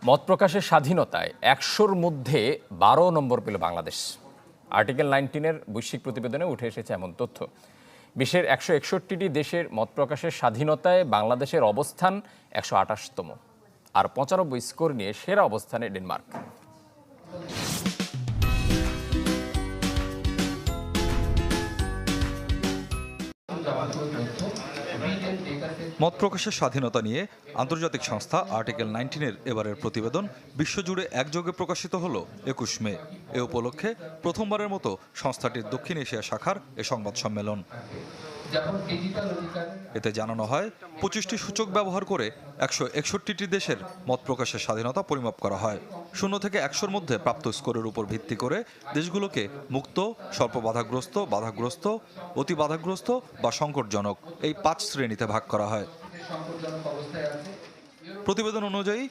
মত প্রকাশের স্বাধীনতায় ১০০-র মধ্যে ১২ নম্বর পেল বাংলাদেশ। আর্টিকেল ১৯-এর বৈশ্বিক প্রতিবেদনে উঠে এসেছে এমন তথ্য। বিশ্বের ১৬১টি দেশের মত প্রকাশের স্বাধীনতায় বাংলাদেশের অবস্থান ১২৮তম, আর ৯৫ স্কোর নিয়ে সেরা অবস্থানে ডেনমার্ক। মত প্রকাশের স্বাধীনতা নিয়ে আন্তর্জাতিক সংস্থা আর্টিকেল ১৯-এর এবারের প্রতিবেদন বিশ্বজুড়ে একযোগে প্রকাশিত হলো ২১ মে। এ উপলক্ষে প্রথমবারের মতো সংস্থাটির দক্ষিণ এশিয়া শাখার এ সংবাদ সম্মেলন। এতে জানানো হয় ২৫টি সূচক ব্যবহার করে ১৬১টি দেশের মত প্রকাশের স্বাধীনতা পরিমাপ করা হয়। ০ থেকে ১০০-র মধ্যে প্রাপ্ত স্কোরের উপর ভিত্তি করে দেশগুলোকে মুক্ত, স্বল্প বাধাগ্রস্ত, বাধাগ্রস্ত, অতি বাধাগ্রস্ত বা সংকটজনক এই ৫ শ্রেণীতে ভাগ করা হয়। প্রতিবেদন অনুযায়ী